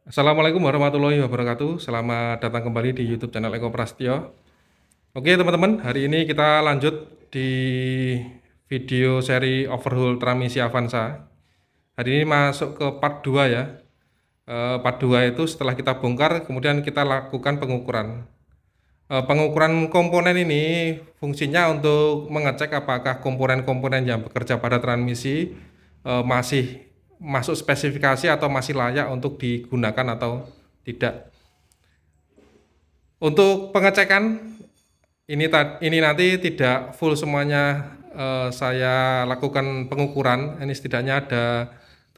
Assalamualaikum warahmatullahi wabarakatuh. Selamat datang kembali di YouTube channel Eko Prasetyo. Oke teman-teman, hari ini kita lanjut di video seri overhaul transmisi Avanza. Hari ini masuk ke part 2 ya. Part 2 itu setelah kita bongkar, kemudian kita lakukan pengukuran. Pengukuran komponen ini fungsinya untuk mengecek apakah komponen-komponen yang bekerja pada transmisi masih masuk spesifikasi atau masih layak untuk digunakan atau tidak. Untuk pengecekan ini nanti tidak full semuanya saya lakukan pengukuran. Ini setidaknya ada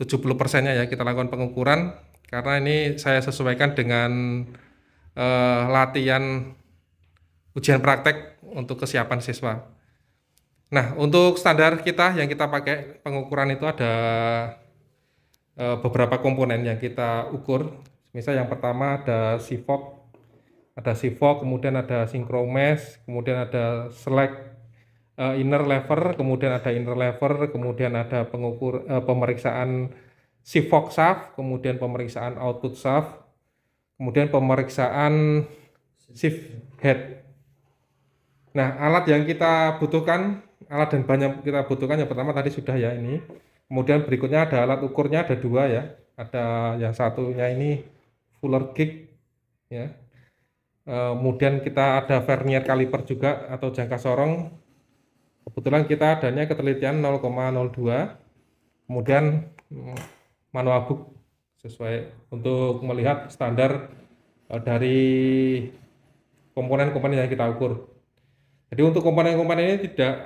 70%-nya ya kita lakukan pengukuran karena ini saya sesuaikan dengan latihan ujian praktek untuk kesiapan siswa. Nah, untuk standar kita yang kita pakai pengukuran itu ada beberapa komponen yang kita ukur. Misal yang pertama ada sifok, kemudian ada synchromess, kemudian ada select inner lever, kemudian ada inner lever, kemudian ada pemeriksaan sifok shaft, kemudian pemeriksaan output shaft, kemudian pemeriksaan shift head. Nah, alat dan bahan yang kita butuhkan yang pertama tadi sudah ya ini. Kemudian berikutnya ada alat ukurnya, ada dua ya. Ada yang satunya ini Fuller gauge ya. Kemudian kita ada vernier caliper juga atau jangka sorong. Kebetulan kita adanya ketelitian 0,02. Kemudian manual book sesuai untuk melihat standar dari komponen-komponen yang kita ukur. Jadi untuk komponen-komponen ini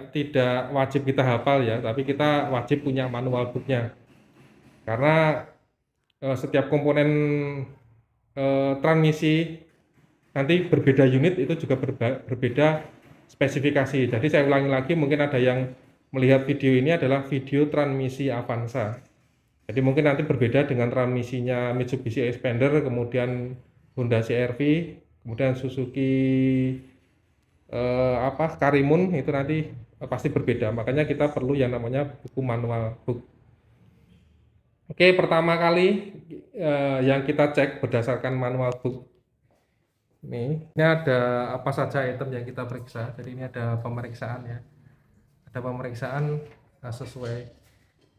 tidak wajib kita hafal ya, tapi kita wajib punya manual booknya. Karena setiap komponen transmisi nanti berbeda unit itu juga berbeda spesifikasi. Jadi saya ulangi lagi, mungkin ada yang melihat video ini adalah video transmisi Avanza. Jadi mungkin nanti berbeda dengan transmisinya Mitsubishi Xpander, kemudian Honda CR-V, kemudian Suzuki Karimun itu nanti pasti berbeda. Makanya kita perlu yang namanya buku manual book. Oke, pertama kali yang kita cek berdasarkan manual book. Ini ada apa saja item yang kita periksa. Jadi ini ada pemeriksaan ya. Ada pemeriksaan sesuai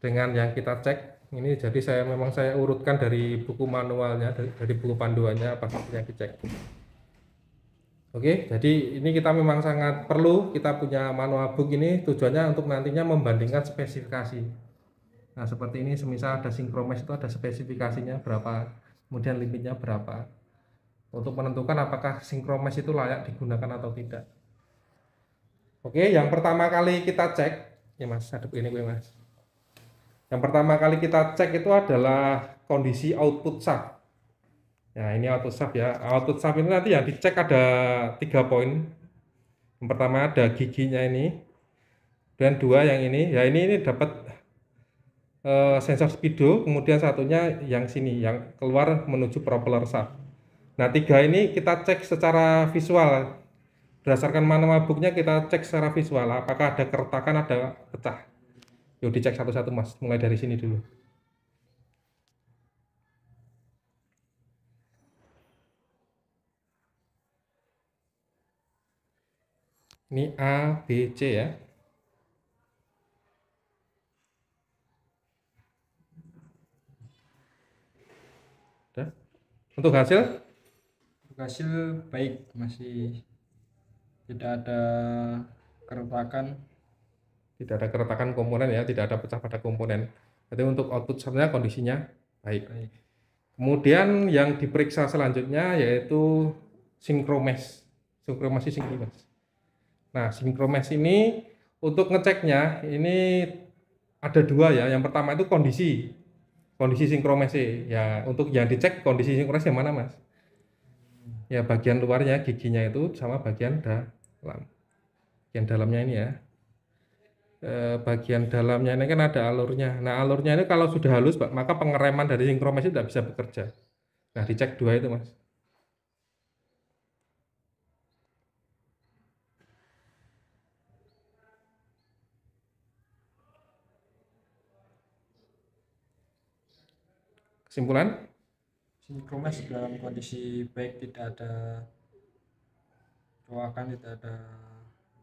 dengan yang kita cek. Ini jadi saya urutkan dari buku manualnya, dari buku panduannya apa saja yang dicek. Oke, jadi ini kita memang sangat perlu kita punya manual book ini tujuannya untuk nantinya membandingkan spesifikasi. Nah, seperti ini semisal ada synchromess itu ada spesifikasinya berapa, kemudian limitnya berapa. Untuk menentukan apakah synchromess itu layak digunakan atau tidak. Oke, yang pertama kali kita cek, ya Mas, hadap ini gue Mas. Yang pertama kali kita cek itu adalah kondisi output shaft. Nah, ini output shaft ya. Output shaft ini nanti yang dicek ada 3 poin. Yang pertama ada giginya ini, dan dua yang ini. Ya ini dapat sensor speedo, kemudian satunya yang sini yang keluar menuju propeller shaft. Nah, 3 ini kita cek secara visual. Berdasarkan manual booknya kita cek secara visual apakah ada keretakan, ada pecah. Yuk dicek satu-satu Mas, mulai dari sini dulu. Ini A, B, C ya. Udah. Untuk hasil Baik, masih tidak ada keretakan. tidak ada keretakan komponen ya, tidak ada pecah pada komponen. Jadi untuk output sebenarnya kondisinya baik. Kemudian yang diperiksa selanjutnya yaitu synchromess. Synchromess. Nah, synchromess ini untuk ngeceknya ini ada dua ya. Yang pertama itu kondisi synchromess ya. Untuk yang dicek kondisi synchromess yang mana Mas? Ya bagian luarnya giginya itu sama bagian dalam. Bagian dalamnya ini ya. Bagian dalamnya ini kan ada alurnya. Nah, alurnya ini kalau sudah halus, Pak, maka pengereman dari synchromess itu tidak bisa bekerja. Nah, dicek dua itu, Mas. Kesimpulan, Sinkromes dalam kondisi baik, tidak ada coakan, tidak ada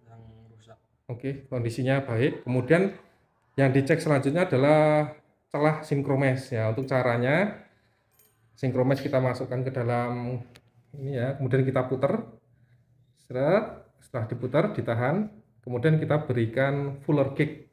yang rusak. Oke, kondisinya baik. Kemudian yang dicek selanjutnya adalah celah sinkromes ya. Untuk caranya, sinkromes kita masukkan ke dalam ini ya, kemudian kita putar. Setelah diputar, ditahan, kemudian kita berikan fuller kick.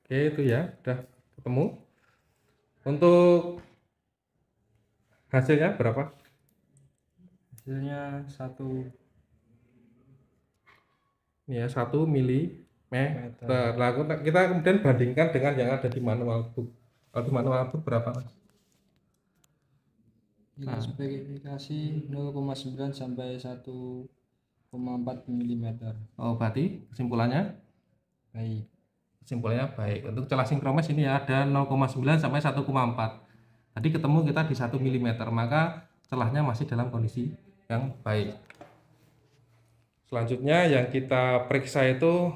Oke, itu ya, udah ketemu. Untuk hasilnya berapa? Hasilnya 1 Ini ya, 1 milimeter. meter. Nah, kita kemudian bandingkan dengan yang ada di manual book. Kalau di manual book berapa, Mas? Ini spesifikasi 0,9 sampai 1,4 mm. Oh, berarti kesimpulannya? Baik. Kesimpulannya baik. Untuk celah sinkromes ini ya, ada 0,9 sampai 1,4. Tadi ketemu kita di 1 mm, maka celahnya masih dalam kondisi yang baik. Selanjutnya yang kita periksa itu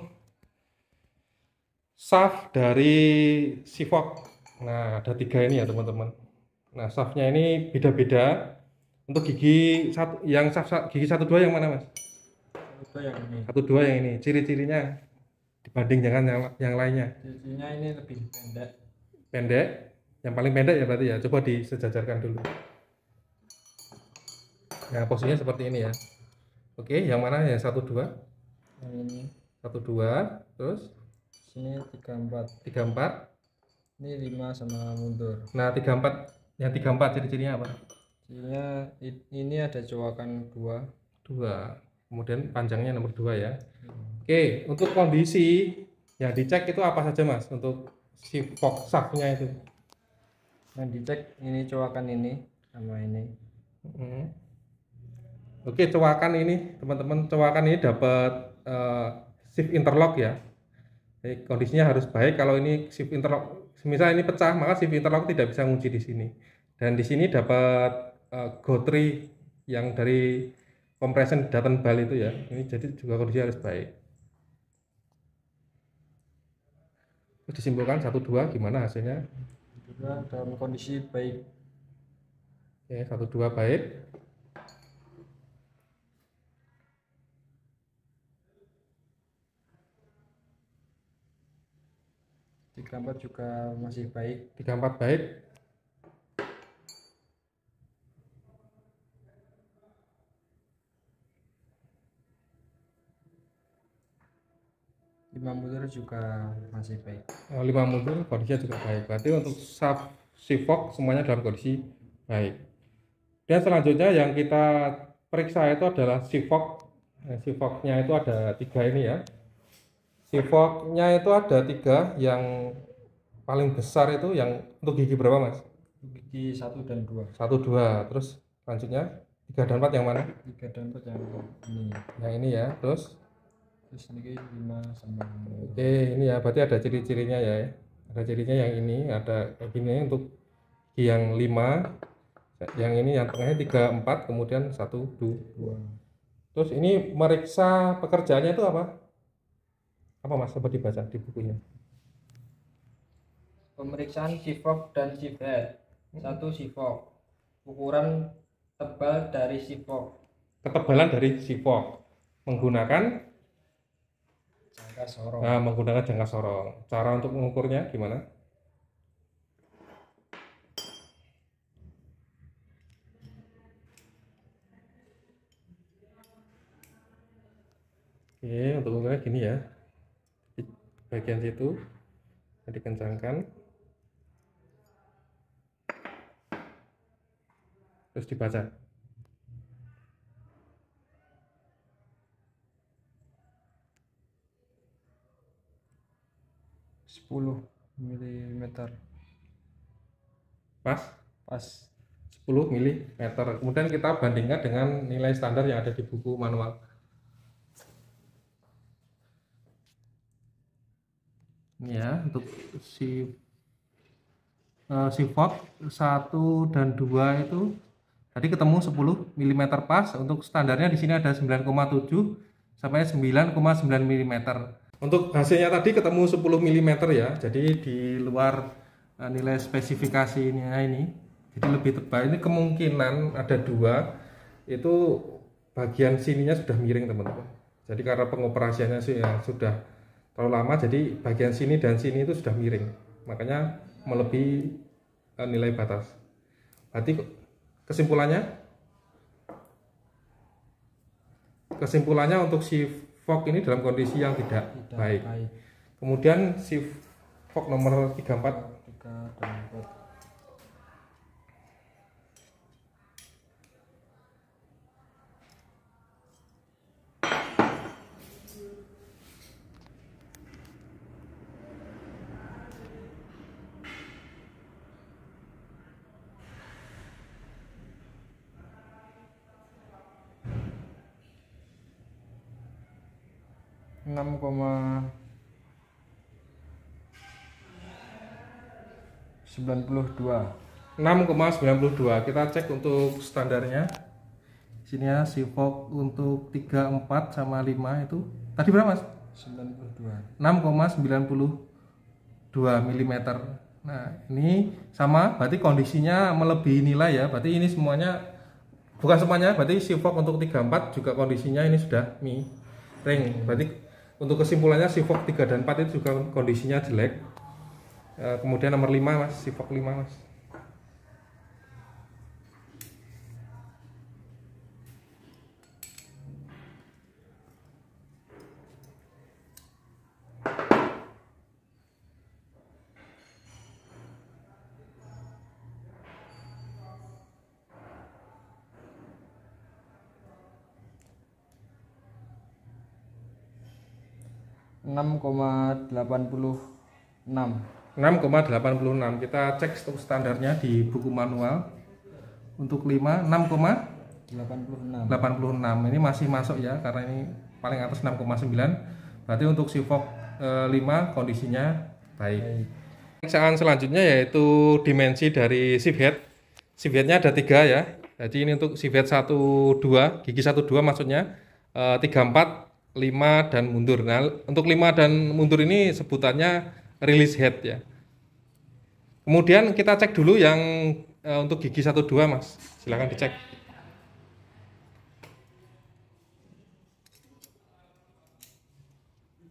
shaft dari sifok. Nah, ada 3 ini ya teman-teman. Nah, shaftnya ini beda-beda. Untuk gigi gigi 1 2 yang mana, Mas? Coba yang ini. 1 2 yang ini. Ciri-cirinya dibanding dengan yang lainnya. Cirinya ini lebih pendek. Pendek. Yang paling pendek ya berarti ya. Coba disejajarkan dulu. Nah, posisinya seperti ini ya. Oke, yang mana? Yang 1 2. Yang ini 1 2, terus sini 34. 34. Ini 5 sama mundur. Nah, 34, yang 34 ciri-cirinya apa? Cirinya ini ada coakan 2. 2. Kemudian panjangnya nomor 2 ya. Oke, untuk kondisi yang dicek itu apa saja, Mas? Untuk si box shaftnya itu. Yang dicek ini coakan ini sama ini. Oke, coakan ini teman-teman, coakan ini dapat shift interlock ya. Jadi kondisinya harus baik. Kalau ini shift interlock, misal ini pecah, maka shift interlock tidak bisa ngunci di sini. Dan di sini dapat gotri yang dari compression Dutton ball itu ya. Ini jadi juga kondisi harus baik. Terus disimpulkan 1 2 gimana hasilnya? Juga dalam kondisi baik. Oke, 1 2 baik. Gambar juga masih baik. 34 baik. 5 mundur juga masih baik. 5 mundur kondisinya juga baik. Berarti untuk shaft sifok semuanya dalam kondisi baik. Dan selanjutnya yang kita periksa itu adalah sifok. Nah, sifoknya itu ada 3 ini ya. Sifoknya itu ada 3, yang paling besar itu yang untuk gigi berapa, Mas? Gigi 1 dan 2. 1 2. Terus selanjutnya 3 dan 4 yang mana? 3 dan 4 yang ini. Yang ini ya. Terus ini 5 sama. oke, ini ya, berarti ada ciri-cirinya ya. Ada cirinya yang ini, ada kayak gini untuk gigi yang 5, yang ini yang tengahnya 3 4, kemudian 1 2. Terus ini meriksa pekerjaannya itu apa? Apa, Mas? Coba dibaca di bukunya. Pemeriksaan sifok dan sifhead. 1 sifok. Ukuran tebal dari sifok. Ketebalan dari sifok menggunakan Jangka sorong. Nah, menggunakan jangka sorong. Cara untuk mengukurnya gimana? Oke, untuk mengukurnya gini ya. Di bagian situ dikencangkan. Terus dibaca. 10 mm. Pas Pas. 10 mm. Kemudian kita bandingkan dengan nilai standar yang ada di buku manual. Ini ya, untuk si Sifok 1 dan 2 itu tadi ketemu 10 mm pas. Untuk standarnya di sini ada 9,7 sampai 9,9 mm. Untuk hasilnya tadi ketemu 10 mm ya. Jadi di luar nilai spesifikasinya ini. Jadi lebih tebal. Ini kemungkinan ada 2 itu bagian sininya sudah miring teman-teman. Jadi karena pengoperasiannya ya sudah terlalu lama, jadi bagian sini dan sini itu sudah miring, makanya melebihi nilai batas. Berarti kesimpulannya untuk si fork ini dalam kondisi yang tidak baik. Kemudian si fork nomor 34 dan 4. 6,92. Kita cek untuk standarnya. Sini ya, si fork untuk 3, 4 sama 5 itu tadi berapa Mas? 6,92 mm. Nah ini sama, berarti kondisinya melebihi nilai ya. Berarti ini semuanya, bukan semuanya, berarti si fork untuk 3, 4 juga kondisinya ini sudah miring. Berarti untuk kesimpulannya si fork 3 dan 4 itu juga kondisinya jelek. Kemudian nomor 5 Mas, si fork 5 Mas. Enam koma 6,86. Kita cek untuk standarnya di buku manual. Untuk 5 6,86. Ini masih masuk ya, karena ini paling atas 6,9. Berarti untuk si fork 5 kondisinya baik. Pemeriksaan selanjutnya yaitu dimensi dari shift head. Shift headnya ada 3 ya. Jadi ini untuk shift head 1, 2, gigi 1, 2 maksudnya 3, 4, 5 dan mundur. Nah, untuk 5 dan mundur ini sebutannya release head ya. Kemudian kita cek dulu yang untuk gigi 1, 2 Mas. Silahkan dicek.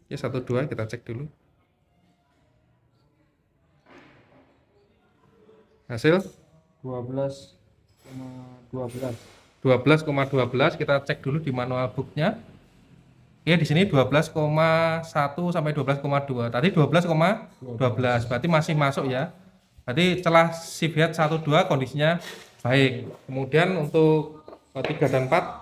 Ya 1, 2 kita cek dulu. Hasil 12,12. Kita cek dulu di manual booknya. Ya di sini 12,1 sampai 12,2. Tadi 12,12. Berarti masih masuk ya. Berarti celah shift head 1, 2 kondisinya baik. Kemudian untuk 3 dan 4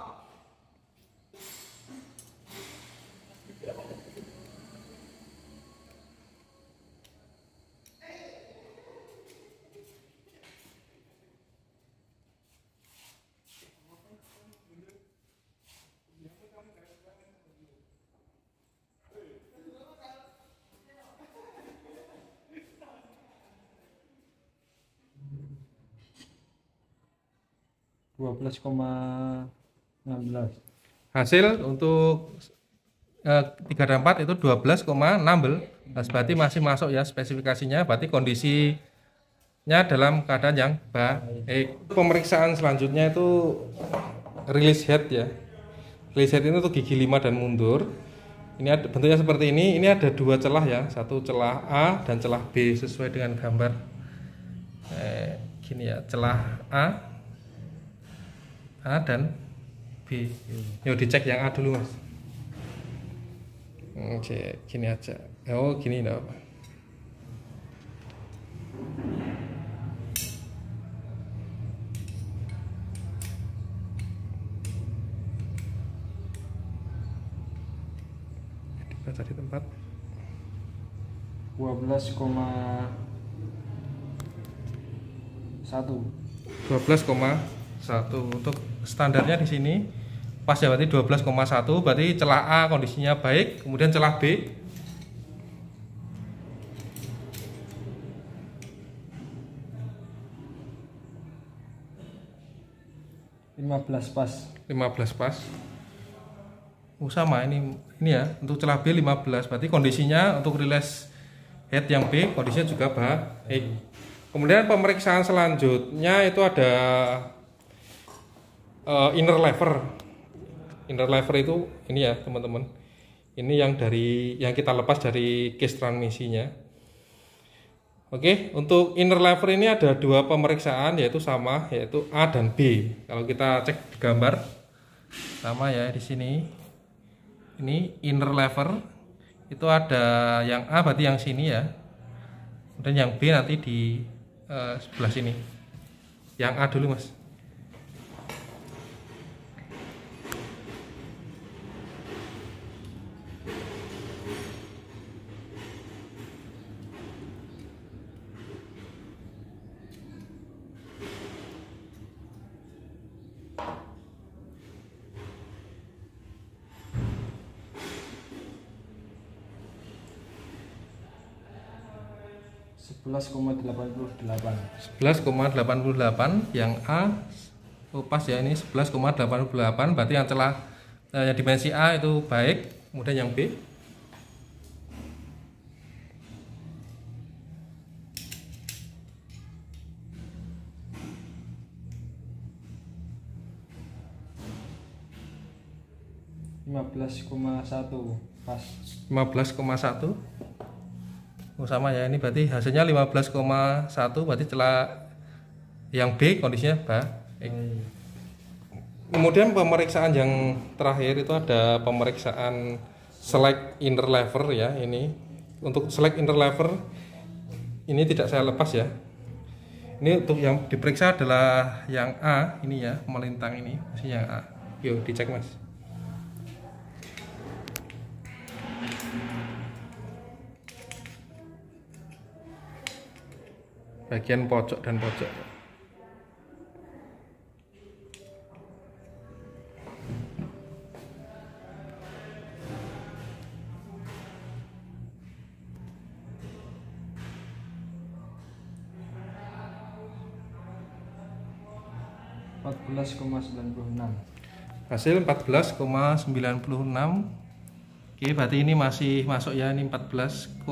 12,16. hasil untuk 3 dan 4 itu 12,16. Berarti masih masuk ya spesifikasinya. Berarti kondisinya dalam keadaan yang baik. Pemeriksaan selanjutnya itu release head ya. Release head itu untuk gigi 5 dan mundur. Ini ada bentuknya seperti ini. Ini ada 2 celah ya. Satu celah A dan celah B sesuai dengan gambar. Gini ya, celah A dan B. Yuk dicek yang A dulu Mas. Cek gini aja. Oh gini enggak apa. Dibaca di tempat 12,1 untuk standarnya di sini pas ya, berarti 12,1. Berarti celah A kondisinya baik. Kemudian celah B 15 pas. 15 pas. Sama ini ya, untuk celah B 15. Berarti kondisinya untuk rilis head yang B kondisinya juga baik. Kemudian pemeriksaan selanjutnya itu ada inner lever. Inner lever itu ini ya teman-teman. Ini yang kita lepas dari case transmisinya. Oke, untuk inner lever ini ada dua pemeriksaan yaitu A dan B. Kalau kita cek di gambar sama ya di sini. Ini inner lever itu ada yang A berarti yang sini ya. Kemudian yang B nanti di sebelah sini. Yang A dulu, Mas. 11,88. 11,88 yang A pas ya, ini 11,88 berarti yang celah yang dimensi A itu baik. Kemudian yang B pas 15,1 sama ya, ini berarti hasilnya 15,1 berarti celah yang B kondisinya baik. Kemudian pemeriksaan yang terakhir itu ada pemeriksaan select inner lever ya. Ini untuk select inner lever ini tidak saya lepas ya. Ini untuk yang diperiksa adalah yang A ini ya, melintang ini masih yang A. Yuk dicek, Mas. Bagian pojok dan pojok. Hasil 14,96. Oke, berarti ini masih masuk ya, ini 14,88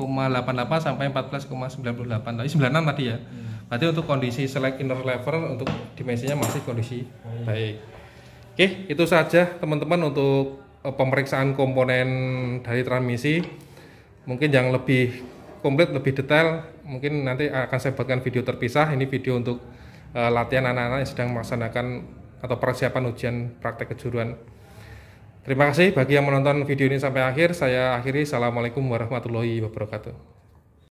sampai 14,98. Tadi 96 tadi ya. Berarti untuk kondisi select inner lever untuk dimensinya masih kondisi baik. Oke, itu saja teman-teman untuk pemeriksaan komponen dari transmisi. Mungkin yang lebih komplit, lebih detail, mungkin nanti akan saya buatkan video terpisah. Ini video untuk latihan anak-anak yang sedang melaksanakan atau persiapan ujian praktek kejuruan. Terima kasih bagi yang menonton video ini sampai akhir. Saya akhiri. Assalamualaikum warahmatullahi wabarakatuh.